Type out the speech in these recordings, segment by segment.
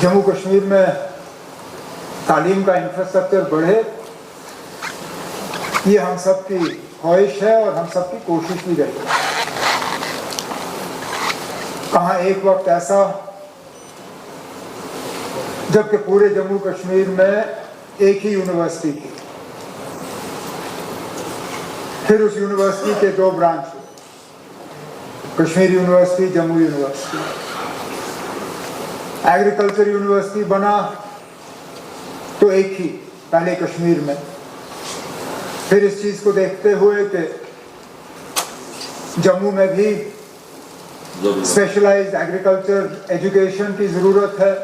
जम्मू कश्मीर में तालीम का इंफ्रास्ट्रक्चर बढ़े, ये हम सब की ख्वाहिश है और हम सब की कोशिश भी रही है। कहाँ एक वक्त ऐसा जबकि पूरे जम्मू कश्मीर में एक ही यूनिवर्सिटी थी, फिर उस यूनिवर्सिटी के दो ब्रांच हुए, Kashmir university, Jammu university. Agriculture university बना तो एक ही पहले कश्मीर में, फिर इस चीज को देखते हुए कि जम्मू में भी स्पेशलाइज्ड एग्रीकल्चर एजुकेशन की जरूरत है,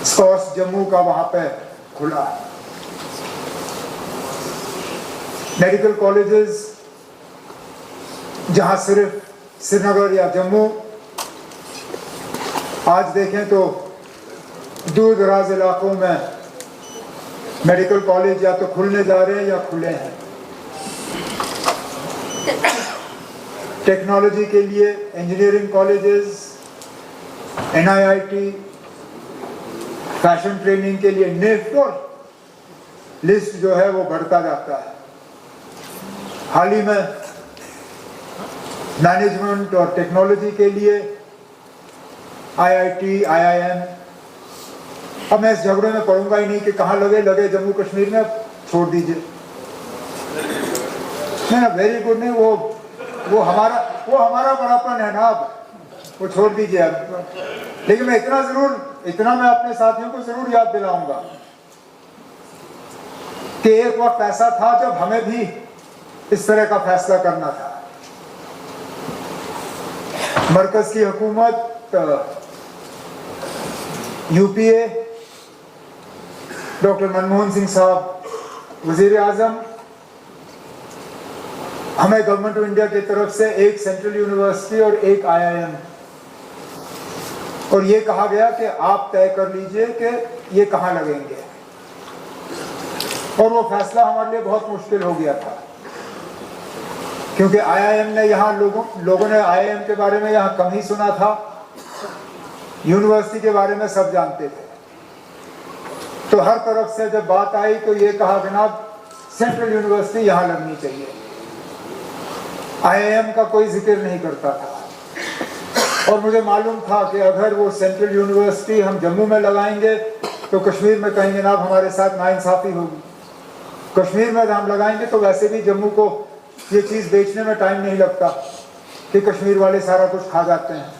स्कॉस जम्मू का वहां पे खुला है। मेडिकल कॉलेजेस जहां सिर्फ श्रीनगर या जम्मू, आज देखें तो दूर दराज इलाकों में मेडिकल कॉलेज या तो खुलने जा रहे हैं या खुले हैं। टेक्नोलॉजी के लिए engineering colleges, NIIT, fashion training के लिए नेफ्ट, और लिस्ट जो है वो बढ़ता जाता है। हाल ही में मैनेजमेंट और टेक्नोलॉजी के लिए IIT, IIM। अब मैं इस झगड़े में पढ़ूंगा ही नहीं कि कहाँ लगे लगे जम्मू कश्मीर में, छोड़ दीजिए। नहीं, वेरी गुड नहीं, वो हमारा बड़ापन है ना, अब वो छोड़ दीजिए अब। लेकिन मैं इतना मैं अपने साथियों को जरूर याद दिलाऊंगा कि एक वक्त ऐसा था जब हमें भी इस तरह का फैसला करना था। मरकज की हुकूमत, UPA, डॉक्टर मनमोहन सिंह साहब वजीर आजम, हमें गवर्नमेंट ऑफ इंडिया की तरफ से एक सेंट्रल यूनिवर्सिटी और एक IIM, और ये कहा गया कि आप तय कर लीजिए कि ये कहाँ लगेंगे। और वो फैसला हमारे लिए बहुत मुश्किल हो गया था, क्योंकि IIM ने यहाँ लोगों ने IIM के बारे में यहाँ कम ही सुना था, यूनिवर्सिटी के बारे में सब जानते थे। तो हर तरफ से जब बात आई तो ये कहा जनाब सेंट्रल यूनिवर्सिटी यहाँ लगनी चाहिए, IIM का कोई जिक्र नहीं करता था। और मुझे मालूम था कि अगर वो सेंट्रल यूनिवर्सिटी हम जम्मू में लगाएंगे तो कश्मीर में कहेंगे जनाब हमारे साथ नाइंसाफी होगी, कश्मीर में हम लगाएंगे तो वैसे भी जम्मू को ये चीज़ बेचने में टाइम नहीं लगता कि कश्मीर वाले सारा कुछ खा जाते हैं।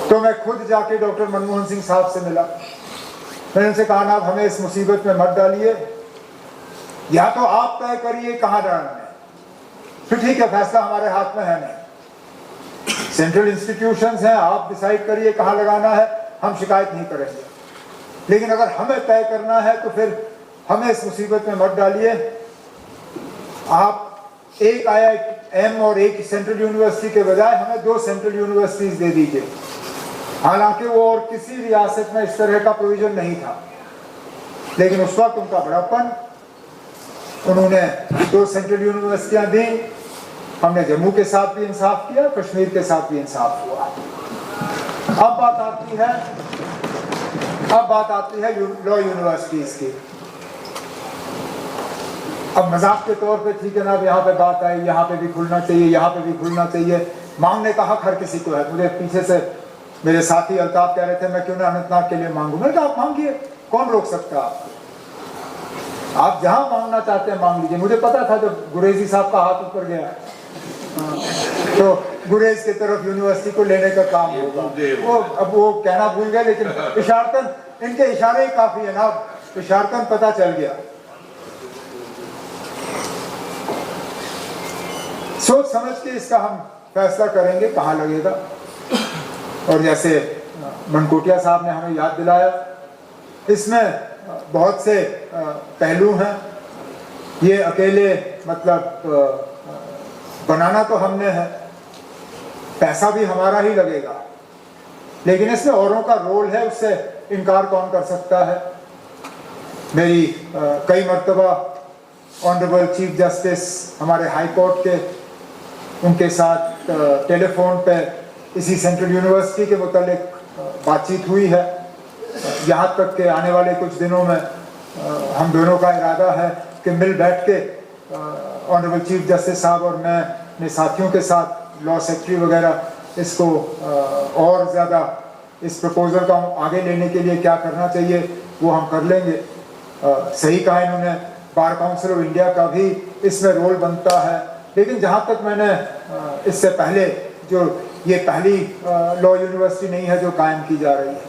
तो मैं खुद जाके डॉक्टर मनमोहन सिंह साहब से मिला, मैंने उनसे कहा ना हमें इस मुसीबत में मत डालिए, या तो आप तय करिए कहाँ डालना है, फिर ठीक है फैसला हमारे हाथ में है नहीं, सेंट्रल इंस्टीट्यूशंस हैं, आप डिसाइड करिए कहाँ लगाना है, हम शिकायत नहीं करेंगे। लेकिन अगर हमें तय करना है तो फिर हमें इस मुसीबत में मत डालिए, आप एक IIM और एक सेंट्रल यूनिवर्सिटी के बजाय हमें 2 सेंट्रल यूनिवर्सिटीज दे दीजिए। हालांकि वो और किसी रियासत में इस तरह का प्रोविजन नहीं था, लेकिन उस वक्त उनका बड़ापन, उन्होंने 2 सेंट्रल यूनिवर्सिटियां दी। हमने जम्मू के साथ भी इंसाफ किया, कश्मीर के साथ भी इंसाफ हुआ। अब बात आती है लॉ यूनिवर्सिटीज की। अब मजाक के तौर पे ठीक है ना, अब यहाँ पे बात आई, यहाँ पे भी खुलना चाहिए, यहाँ पे भी खुलना चाहिए, मांगने का हक हर किसी को है। मुझे पीछे से मेरे साथी अल्ताफ कह रहे थे मैं क्यों ना अनंतनाग के लिए मांगू, मैंने कहा आप मांगिए, कौन रोक सकता है आपको, आप जहां मांगना चाहते हैं मांग लीजिए। मुझे पता था जब गुरेजी साहब का हाथ ऊपर गया तो गुरेज की तरफ यूनिवर्सिटी को लेने का काम होगा, वो कहना भूल गए, लेकिन इशारतन इनके इशारे ही काफी है ना, इशारतन पता चल गया। सोच समझ के इसका हम फैसला करेंगे कहाँ लगेगा। और जैसे मनकोटिया साहब ने हमें याद दिलाया, इसमें बहुत से पहलू हैं। ये अकेले मतलब बनाना तो हमने है, पैसा भी हमारा ही लगेगा, लेकिन इसमें औरों का रोल है, उससे इनकार कौन कर सकता है। मेरी कई मर्तबा ऑनरेबल चीफ जस्टिस हमारे हाई कोर्ट के, उनके साथ टेलीफोन पे इसी सेंट्रल यूनिवर्सिटी के मुतालिक बातचीत हुई है। यहाँ तक कि आने वाले कुछ दिनों में हम दोनों का इरादा है कि मिल बैठ के ऑनरेबल चीफ जस्टिस साहब और मैं अपने साथियों के साथ लॉ सेक्रेटरी वगैरह इसको और ज़्यादा इस प्रपोजल का आगे लेने के लिए क्या करना चाहिए वो हम कर लेंगे। सही कहा इन्होंने, बार काउंसिल ऑफ इंडिया का भी इसमें रोल बनता है। लेकिन जहाँ तक मैंने इससे पहले जो ये पहली लॉ यूनिवर्सिटी नहीं है जो कायम की जा रही है,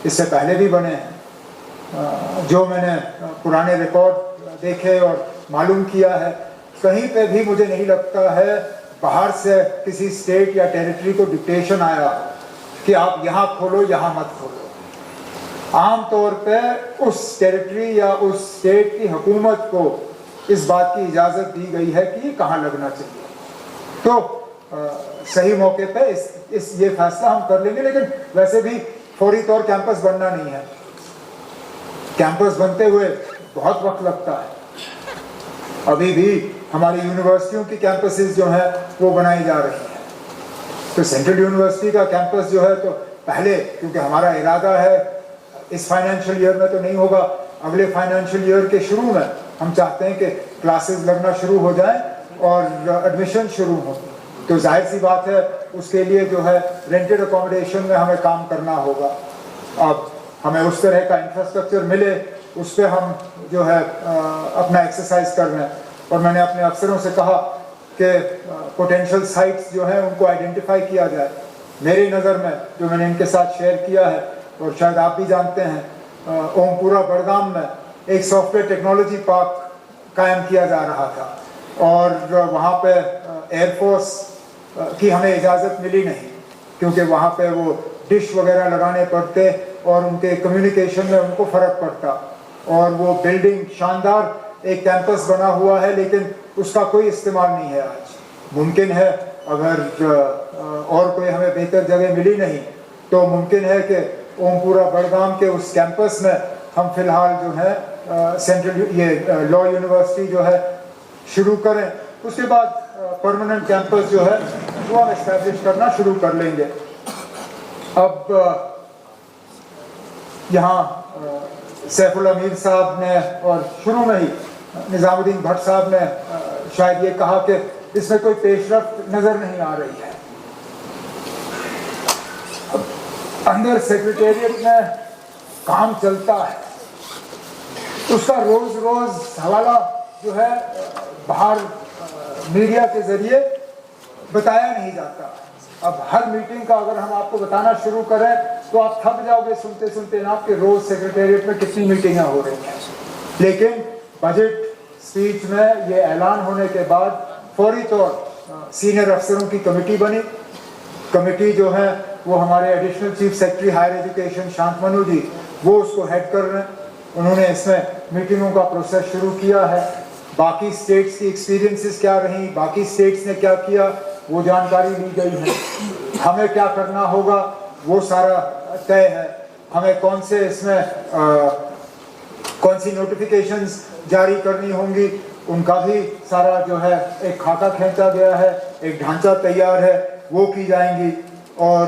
इससे पहले भी बने हैं। जो मैंने पुराने रिकॉर्ड देखे और मालूम किया है, कहीं पे भी मुझे नहीं लगता है बाहर से किसी स्टेट या टेरिटरी को डिक्टेशन आया कि आप यहाँ खोलो यहाँ मत खोलो। आम तौर पे उस टेरिटरी या उस स्टेट की हुकूमत को इस बात की इजाज़त दी गई है कि कहाँ लगना चाहिए। तो सही मौके पे ये फैसला हम कर लेंगे। लेकिन वैसे भी फौरी तौर कैंपस बनना नहीं है, कैंपस बनते हुए बहुत वक्त लगता है। अभी भी हमारी यूनिवर्सिटियों की कैंपसेस जो हैं वो बनाई जा रही हैं। तो सेंट्रल यूनिवर्सिटी का कैंपस जो है तो पहले, क्योंकि हमारा इरादा है इस फाइनेंशियल ईयर में तो नहीं होगा, अगले फाइनेंशियल ईयर के शुरू में हम चाहते हैं कि क्लासेस लगना शुरू हो जाए और एडमिशन शुरू हो। तो जाहिर सी बात है उसके लिए जो है रेंटेड अकोमोडेशन में हमें काम करना होगा। अब हमें उस तरह का इंफ्रास्ट्रक्चर मिले, उस पर हम जो है अपना एक्सरसाइज कर रहे हैं। और मैंने अपने अफसरों से कहा कि पोटेंशियल साइट्स जो हैं उनको आइडेंटिफाई किया जाए। मेरी नज़र में जो मैंने इनके साथ शेयर किया है और शायद आप भी जानते हैं, ओमपुरा बड़गाम में एक सॉफ्टवेयर टेक्नोलॉजी पार्क कायम किया जा रहा था और वहाँ पे एयरफोर्स की हमें इजाज़त मिली नहीं, क्योंकि वहाँ पे वो डिश वगैरह लगाने पड़ते और उनके कम्युनिकेशन में उनको फ़र्क पड़ता। और वो बिल्डिंग शानदार एक कैंपस बना हुआ है, लेकिन उसका कोई इस्तेमाल नहीं है आज। मुमकिन है अगर और कोई हमें बेहतर जगह मिली नहीं तो मुमकिन है कि ओमपुरा बड़गाम के उस कैंपस में हम फिलहाल जो है सेंट्रल ये लॉ यूनिवर्सिटी जो है शुरू करें। उसके बाद परमानेंट कैंपस जो है वो हम एस्टैब्लिश करना शुरू कर लेंगे। अब यहाँ सैफुल अमीर साहब ने और शुरू में ही निज़ामुद्दीन भट्ट साहब ने शायद ये कहा कि इसमें कोई पेशरफ्त नज़र नहीं आ रही है। अंदर सेक्रेटेरिएट में काम चलता है, उसका रोज़ रोज़ हवाला जो है बाहर मीडिया के ज़रिए बताया नहीं जाता। अब हर मीटिंग का अगर हम आपको बताना शुरू करें तो आप थक जाओगे सुनते सुनते ना कि रोज़ सेक्रेटेरिएट में कितनी मीटिंगें हो रही हैं। लेकिन बजट स्पीच में ये ऐलान होने के बाद फौरी तौर सीनियर अफसरों की कमेटी बनी। कमेटी जो है वो हमारे additional chief secretary higher education Shantmanu ji वो उसको हेड कर रहे हैं। उन्होंने इसमें मीटिंगों का प्रोसेस शुरू किया है। बाकी स्टेट्स की एक्सपीरियंसेस क्या रही, बाकी स्टेट्स ने क्या किया, वो जानकारी ली गई है। हमें क्या करना होगा वो सारा तय है। हमें कौन से इसमें कौन सी नोटिफिकेशंस जारी करनी होंगी उनका भी सारा जो है एक खाका खींचा गया है, एक ढांचा तैयार है, वो की जाएंगी। और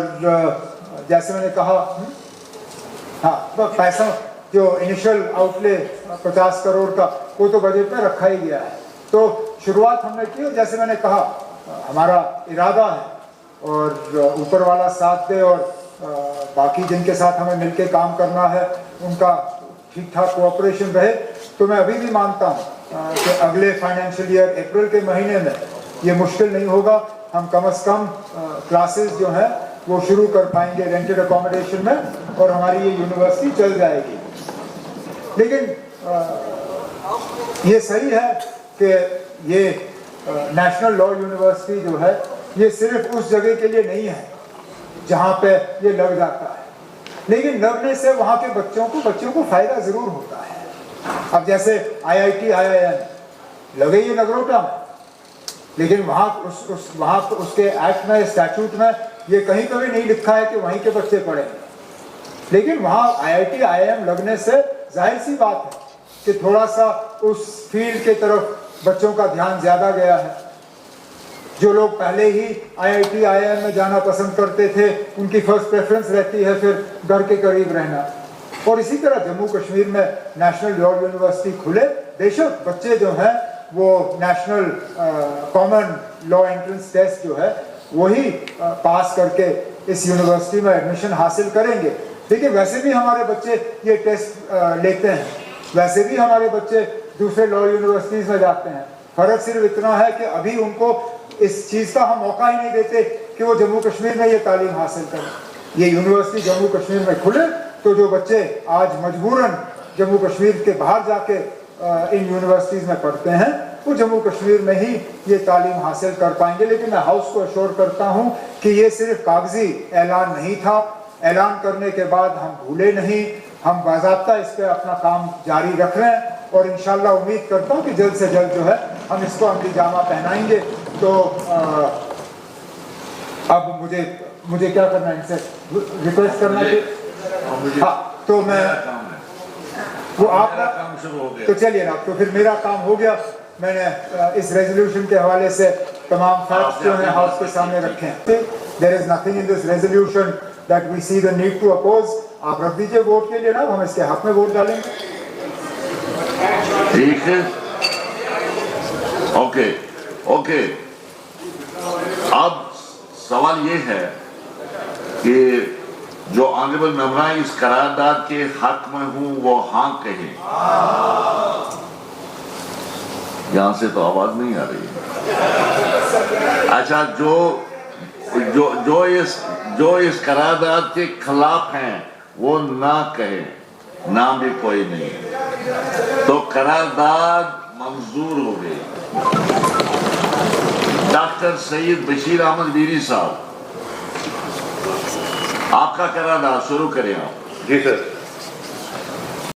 जैसे मैंने कहा, हाँ, पैसा जो इनिशियल आउटले 50 करोड़ का वो तो बजट में रखा ही गया है। तो शुरुआत हमने की और जैसे मैंने कहा हमारा इरादा है और ऊपर वाला साथ दे और बाकी जिनके साथ हमें मिलके काम करना है उनका ठीक ठाक कोऑपरेशन रहे। तो मैं अभी भी मानता हूँ कि अगले फाइनेंशियल ईयर अप्रैल के महीने में ये मुश्किल नहीं होगा, हम कम से कम क्लासेस जो हैं वो शुरू कर पाएंगे रेंटेड अकोमोडेशन में और हमारी ये यूनिवर्सिटी चल जाएगी। लेकिन ये सही है कि ये नेशनल लॉ यूनिवर्सिटी जो है ये सिर्फ उस जगह के लिए नहीं है जहाँ पे ये लग जाता है, लेकिन लगने से वहाँ के बच्चों को फ़ायदा ज़रूर होता है। अब जैसे IIT IIM लगे ये नगरोटा में, लेकिन वहाँ उसके एक्ट में स्टैट्यूट में ये कहीं कभी नहीं लिखा है कि वहीं के बच्चे पढ़ेंगे। लेकिन वहाँ IIT IIM लगने से जाहिर सी बात है कि थोड़ा सा उस फील्ड के तरफ बच्चों का ध्यान ज़्यादा गया है। जो लोग पहले ही IIT IIM में जाना पसंद करते थे, उनकी फर्स्ट प्रेफरेंस रहती है फिर घर के करीब रहना। और इसी तरह जम्मू कश्मीर में नेशनल लॉ यूनिवर्सिटी खुले, बेशक बच्चे जो हैं वो national common law entrance test जो है वही पास करके इस यूनिवर्सिटी में एडमिशन हासिल करेंगे। लेकिन वैसे भी हमारे बच्चे ये टेस्ट लेते हैं, वैसे भी हमारे बच्चे दूसरे लॉ यूनिवर्सिटीज़ में जाते हैं। फर्क सिर्फ इतना है कि अभी उनको इस चीज़ का हम मौका ही नहीं देते कि वो जम्मू कश्मीर में ये तालीम हासिल करें। ये यूनिवर्सिटी जम्मू कश्मीर में खुले तो जो बच्चे आज मजबूरन जम्मू कश्मीर के बाहर जाके इन यूनिवर्सिटीज़ में पढ़ते हैं वो जम्मू कश्मीर में ही ये तालीम हासिल कर पाएंगे। लेकिन मैं हाउस को अश्योर करता हूँ कि ये सिर्फ कागजी ऐलान नहीं था। ऐलान करने के बाद हम भूले नहीं, हम बाज़ाब्ता इस पर अपना काम जारी रख रहे हैं और इंशाल्लाह उम्मीद करता हूँ कि जल्द से जल्द जो है हम इसको अमली जामा पहनाएंगे। तो अब मुझे क्या करना है, इनसे रिक्वेस्ट करना है। हाँ, तो मैं वो आपका काम शुरू हो गया, तो चलिए ना, तो फिर मेरा काम हो गया। मैंने इस रेजोल्यूशन के हवाले से तमाम फैक्ट्स जो हैं हाउस के सामने रखे हैं। There is nothing in this resolution that we see the need to oppose. आप रख दीजिए वोट के लिए ना, हम इसके हक में वोट डालेंगे। ठीक है, ओके ओके। अब सवाल ये है कि जो ऑनरेबल मेंबर इस करारदाद के हक में हूं वो हाँ कहे। यहां से तो आवाज नहीं आ रही है। अच्छा, जो इस करारदाद के खिलाफ हैं वो ना कहे, नाम भी कोई नहीं, तो करारदाद मंजूर हो गई। डॉक्टर सईद बशीर अहमद वीरी साहब, आपका करारदाद शुरू करें आप। जी सर।